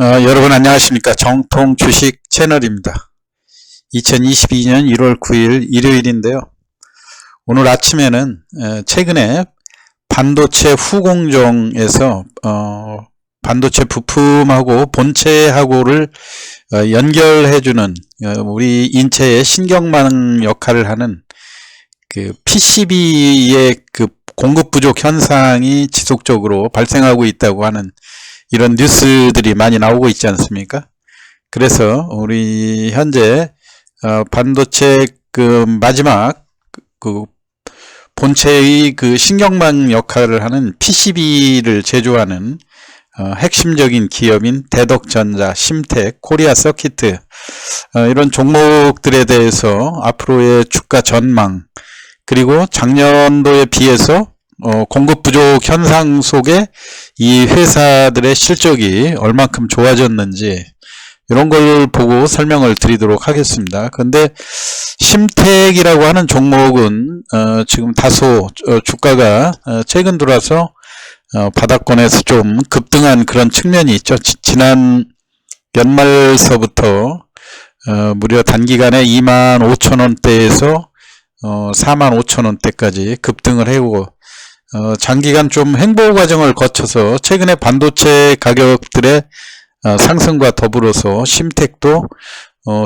여러분 안녕하십니까. 정통 주식 채널입니다. 2022년 1월 9일 일요일인데요. 오늘 아침에는 최근에 반도체 후공정에서 반도체 부품하고 본체하고를 연결해주는 우리 인체의 신경망 역할을 하는 그 PCB의 그 공급 부족 현상이 지속적으로 발생하고 있다고 하는 이런 뉴스들이 많이 나오고 있지 않습니까? 그래서 우리 현재 반도체 그 마지막 그 본체의 그 신경망 역할을 하는 PCB를 제조하는 핵심적인 기업인 대덕전자, 심텍, 코리아서키트 이런 종목들에 대해서 앞으로의 주가 전망, 그리고 작년도에 비해서 공급 부족 현상 속에 이 회사들의 실적이 얼만큼 좋아졌는지 이런 걸 보고 설명을 드리도록 하겠습니다. 근데 심텍이라고 하는 종목은 지금 다소 주가가 최근 들어서 바닥권에서 좀 급등한 그런 측면이 있죠. 지난 연말서부터 무려 단기간에 25,000원대에서 45,000원대까지 급등을 해오고 장기간 좀 행보 과정을 거쳐서 최근에 반도체 가격들의 상승과 더불어서 심텍도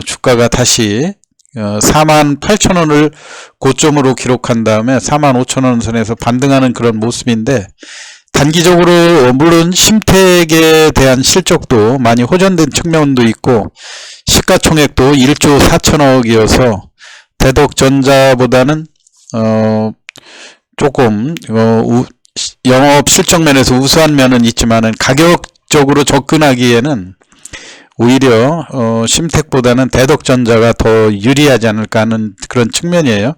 주가가 다시 48,000원을 고점으로 기록한 다음에 45,000원 선에서 반등하는 그런 모습인데, 단기적으로 물론 심텍에 대한 실적도 많이 호전된 측면도 있고 시가총액도 1조 4천억이어서 대덕전자보다는 조금 영업 실적 면에서 우수한 면은 있지만은 가격적으로 접근하기에는 오히려 심텍보다는 대덕전자가 더 유리하지 않을까 하는 그런 측면이에요.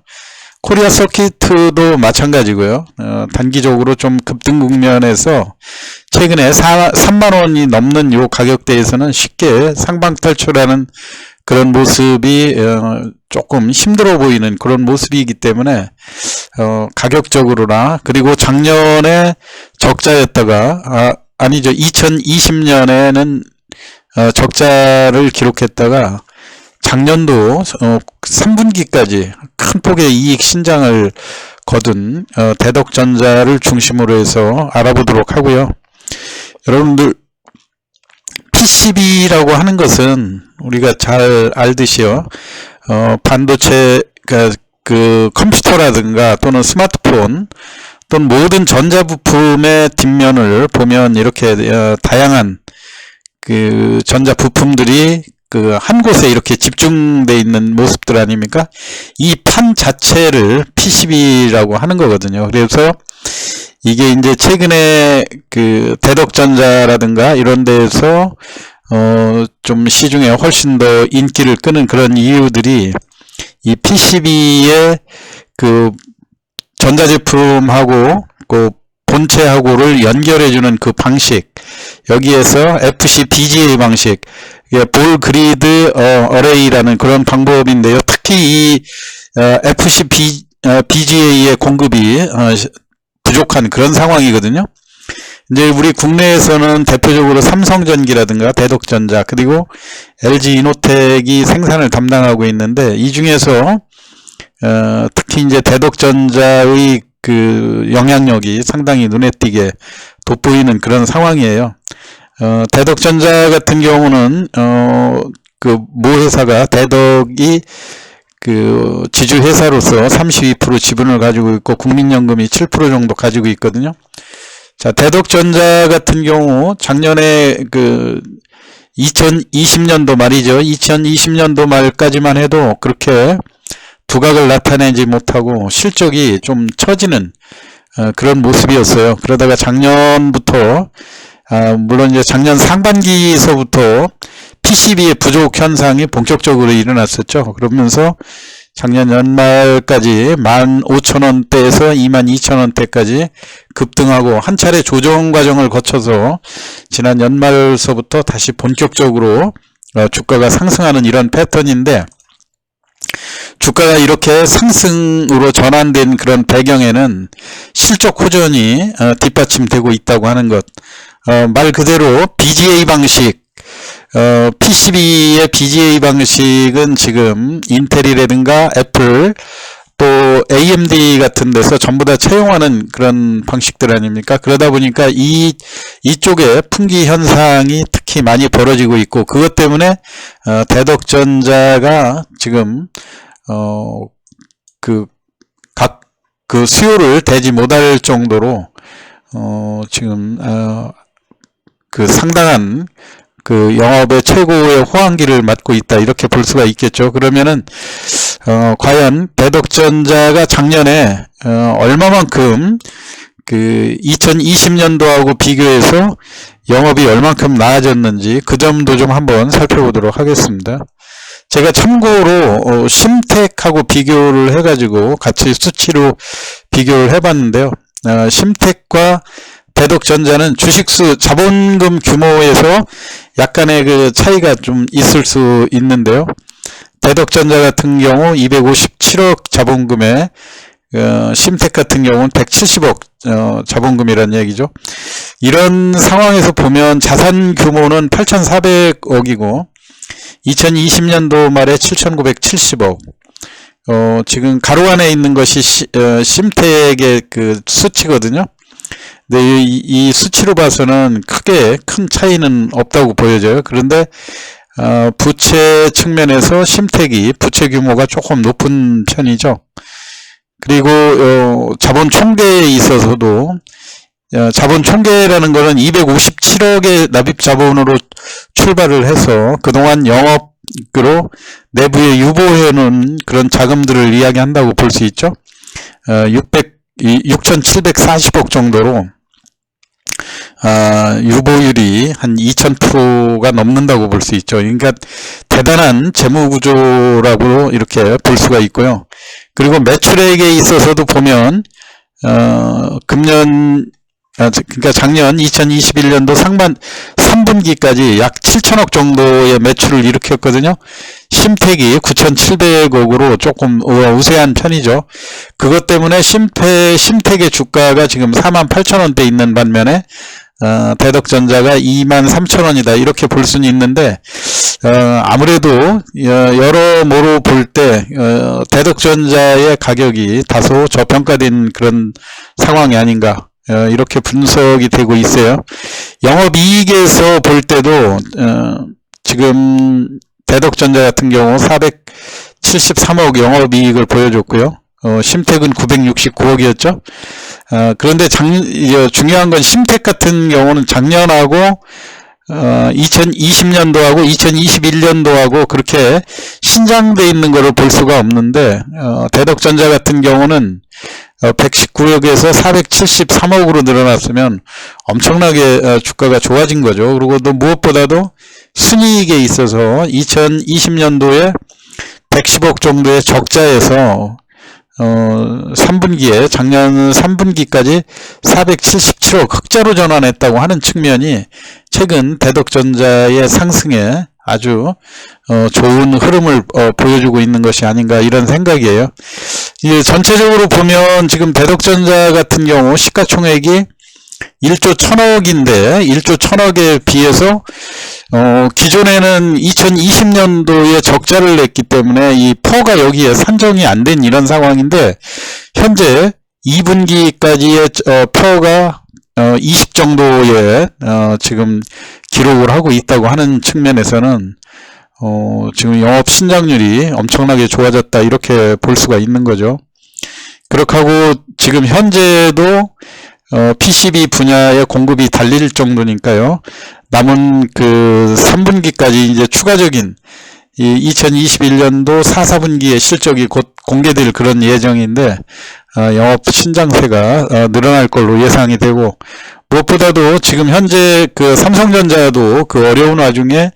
코리아 서키트도 마찬가지고요. 단기적으로 좀 급등 국면에서 최근에 3만원이 넘는 요 가격대에서는 쉽게 상방 탈출하는 그런 모습이 조금 힘들어 보이는 그런 모습이기 때문에 가격적으로나, 그리고 작년에 적자였다가 아니죠, 2020년에는 적자를 기록했다가 작년도 3분기까지 큰 폭의 이익 신장을 거둔 대덕전자를 중심으로 해서 알아보도록 하고요. 여러분들 PCB라고 하는 것은 우리가 잘 알듯이요, 반도체 그 컴퓨터라든가 또는 스마트폰 또는 모든 전자부품의 뒷면을 보면 이렇게 다양한 그 전자부품들이 그 한 곳에 이렇게 집중되어 있는 모습들 아닙니까? 이 판 자체를 PCB라고 하는 거거든요. 그래서 이게 이제 최근에 그 대덕전자라든가 이런 데에서 좀 시중에 훨씬 더 인기를 끄는 그런 이유들이 이 PCB의 그 전자제품하고 그 본체하고를 연결해주는 그 방식, 여기에서 FC BGA 방식, 볼 그리드 어레이라는 그런 방법인데요. 특히 이 FC BGA의 공급이 부족한 그런 상황이거든요. 이제 우리 국내에서는 대표적으로 삼성전기라든가 대덕전자, 그리고 LG이노텍이 생산을 담당하고 있는데, 이 중에서 특히 이제 대덕전자의 그 영향력이 상당히 눈에 띄게 돋보이는 그런 상황이에요. 대덕전자 같은 경우는 그 모 회사가 대덕이 그 지주 회사로서 32% 지분을 가지고 있고 국민연금이 7% 정도 가지고 있거든요. 자, 대덕전자 같은 경우 작년에 그 2020년도 말이죠. 2020년도 말까지만 해도 그렇게 두각을 나타내지 못하고 실적이 좀 처지는 그런 모습이었어요. 그러다가 작년부터 물론 이제 작년 상반기서부터 PCB의 부족 현상이 본격적으로 일어났었죠. 그러면서 작년 연말까지 15,000원대에서 22,000원대까지 급등하고 한 차례 조정 과정을 거쳐서 지난 연말서부터 다시 본격적으로 주가가 상승하는 이런 패턴인데, 주가가 이렇게 상승으로 전환된 그런 배경에는 실적 호전이 뒷받침되고 있다고 하는 것, 말 그대로 BGA 방식, PCB의 BGA 방식은 지금 인텔이라든가 애플 또 AMD 같은 데서 전부 다 채용하는 그런 방식들 아닙니까? 그러다 보니까 이쪽에 풍기 현상이 특히 많이 벌어지고 있고, 그것 때문에 대덕전자가 지금 그 수요를 대지 못할 정도로 지금 그 상당한 그 영업의 최고의 호황기를 맞고 있다, 이렇게 볼 수가 있겠죠. 그러면은 과연 대덕전자가 작년에 얼마만큼 그 2020년도하고 비교해서 영업이 얼만큼 나아졌는지 그 점도 좀 한번 살펴보도록 하겠습니다. 제가 참고로 심텍하고 비교를 해가지고 같이 수치로 비교를 해봤는데요. 심텍과 대덕전자는 주식수 자본금 규모에서 약간의 그 차이가 좀 있을 수 있는데요. 대덕전자 같은 경우 257억 자본금에 심텍 같은 경우는 170억 자본금이라는 얘기죠. 이런 상황에서 보면 자산 규모는 8,400억이고 2020년도 말에 7,970억. 지금 가로 안에 있는 것이 심텍의 그 수치거든요. 근데 이 수치로 봐서는 크게 큰 차이는 없다고 보여져요. 그런데 부채 측면에서 심텍이 부채 규모가 조금 높은 편이죠. 그리고 자본 총계에 있어서도 자본 총계라는 것은 257억의 납입 자본으로 출발을 해서 그동안 영업으로 내부에 유보해놓은 그런 자금들을 이야기한다고 볼 수 있죠. 6,740억 정도로 유보율이 한 2000%가 넘는다고 볼 수 있죠. 그러니까 대단한 재무구조라고 이렇게 볼 수가 있고요. 그리고 매출액에 있어서도 보면 그러니까 작년 2021년도 상반 3분기까지 약 7천억 정도의 매출을 일으켰거든요. 심텍이 9,700억으로 조금 우세한 편이죠. 그것 때문에 심텍의 주가가 지금 48,000원대 있는 반면에 대덕전자가 23,000원이다, 이렇게 볼 수는 있는데 아무래도 여러모로 볼 때 대덕전자의 가격이 다소 저평가된 그런 상황이 아닌가, 이렇게 분석이 되고 있어요. 영업이익에서 볼 때도 지금 대덕전자 같은 경우 473억 영업이익을 보여줬고요. 심텍은 969억이었죠. 그런데 중요한 건 심텍 같은 경우는 작년하고 2020년도하고 2021년도하고 그렇게 신장돼 있는 것을 볼 수가 없는데 대덕전자 같은 경우는 119억에서 473억으로 늘어났으면 엄청나게 주가가 좋아진 거죠. 그리고 또 무엇보다도 순이익에 있어서 2020년도에 110억 정도의 적자에서 3분기에 작년 3분기까지 477억 흑자로 전환했다고 하는 측면이 최근 대덕전자의 상승에 아주 좋은 흐름을 보여주고 있는 것이 아닌가, 이런 생각이에요. 전체적으로 보면 지금 대덕전자 같은 경우 시가총액이 1조 1000억인데 1조 1000억에 비해서 기존에는 2020년도에 적자를 냈기 때문에 이 퍼가 여기에 산정이 안 된 이런 상황인데 현재 2분기까지의 퍼가 20 정도의 지금 기록을 하고 있다고 하는 측면에서는 지금 영업 신장률이 엄청나게 좋아졌다, 이렇게 볼 수가 있는 거죠. 그렇게 하고 지금 현재도 PCB 분야의 공급이 달릴 정도니까요. 남은 그 3분기까지 이제 추가적인 이 2021년도 4, 4분기의 실적이 곧 공개될 그런 예정인데 영업 신장세가 늘어날 걸로 예상이 되고, 무엇보다도 지금 현재 그 삼성전자도 그 어려운 와중에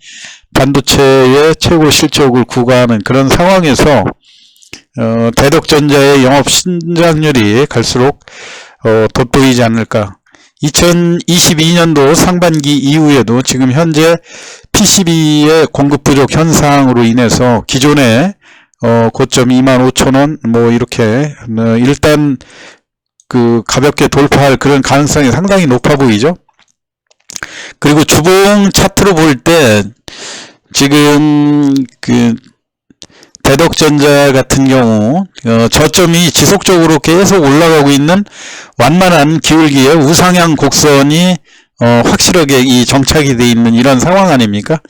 반도체의 최고 실적을 구가하는 그런 상황에서 대덕전자의 영업 신장률이 갈수록 돋보이지 않을까. 2022년도 상반기 이후에도 지금 현재 PCB의 공급 부족 현상으로 인해서 기존의 고점 25,000원 뭐 이렇게 일단 그 가볍게 돌파할 그런 가능성이 상당히 높아 보이죠. 그리고 주봉 차트로 볼 때 지금 그 대덕전자 같은 경우 저점이 지속적으로 계속 올라가고 있는 완만한 기울기의 우상향 곡선이 확실하게 이 정착이 돼 있는 이런 상황 아닙니까?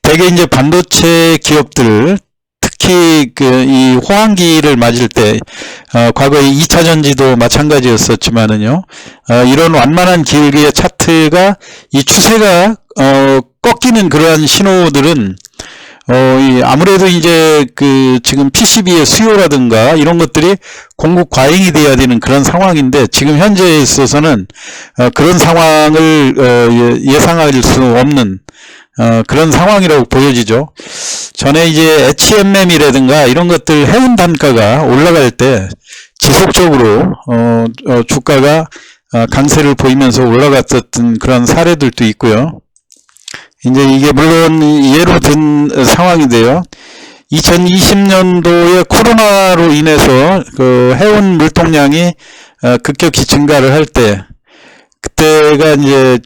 대개 이제 반도체 기업들 특히 이 호황기를 맞을 때 과거에 2차 전지도 마찬가지였었지만은요, 이런 완만한 기울기의 차트가 이 추세가 꺾이는 그러한 신호들은 아무래도 이제 지금 PCB의 수요라든가 이런 것들이 공급 과잉이 돼야 되는 그런 상황인데, 지금 현재에 있어서는 그런 상황을 예상할 수 없는 그런 상황이라고 보여지죠. 전에 이제 HMM이라든가 이런 것들 해운 단가가 올라갈 때 지속적으로 주가가 강세를 보이면서 올라갔었던 그런 사례들도 있고요. 이제 이게 물론 예로 든 상황인데요. 2020년도에 코로나로 인해서 해운 물통량이 급격히 증가를 할 때, 그때가 이제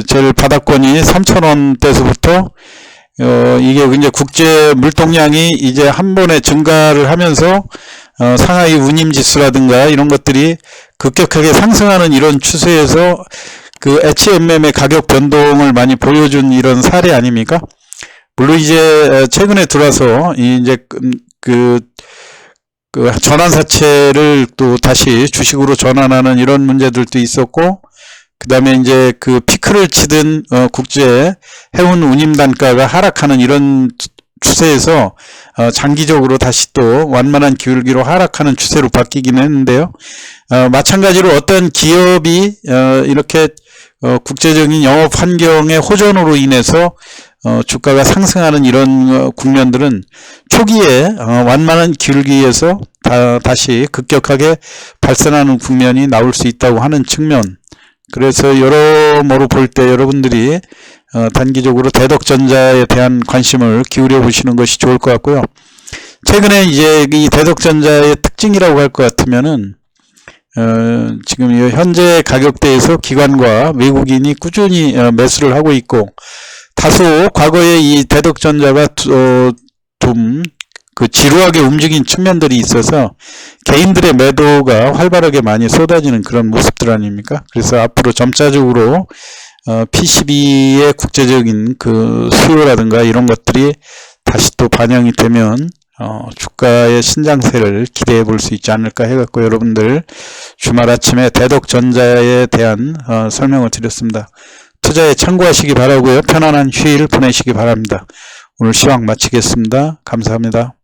제일 바닥권이 3,000원대에서부터 이게 이제 국제 물통량이 이제 한 번에 증가를 하면서 상하이 운임지수라든가 이런 것들이 급격하게 상승하는 이런 추세에서 HMM의 가격 변동을 많이 보여준 이런 사례 아닙니까? 물론 이제 최근에 들어서 이제 전환사채를 또 다시 주식으로 전환하는 이런 문제들도 있었고, 그 다음에 이제 피크를 치던 국제 해운 운임 단가가 하락하는 이런 추세에서 장기적으로 다시 또 완만한 기울기로 하락하는 추세로 바뀌긴 했는데요. 마찬가지로 어떤 기업이 이렇게 국제적인 영업 환경의 호전으로 인해서 주가가 상승하는 이런 국면들은 초기에 완만한 기울기에서 다시 급격하게 발생하는 국면이 나올 수 있다고 하는 측면, 그래서 여러모로 볼 때 여러분들이 단기적으로 대덕전자에 대한 관심을 기울여 보시는 것이 좋을 것 같고요. 최근에 이제 이 대덕전자의 특징이라고 할 것 같으면은 지금 이 현재 가격대에서 기관과 외국인이 꾸준히 매수를 하고 있고, 다소 과거에 이 대덕전자가 좀 지루하게 움직인 측면들이 있어서 개인들의 매도가 활발하게 많이 쏟아지는 그런 모습들 아닙니까? 그래서 앞으로 점차적으로 PCB의 국제적인 수요라든가 이런 것들이 다시 또 반영이 되면 주가의 신장세를 기대해 볼 수 있지 않을까 해갖고 여러분들 주말 아침에 대덕전자에 대한 설명을 드렸습니다. 투자에 참고하시기 바라고요. 편안한 휴일 보내시기 바랍니다. 오늘 시황 마치겠습니다. 감사합니다.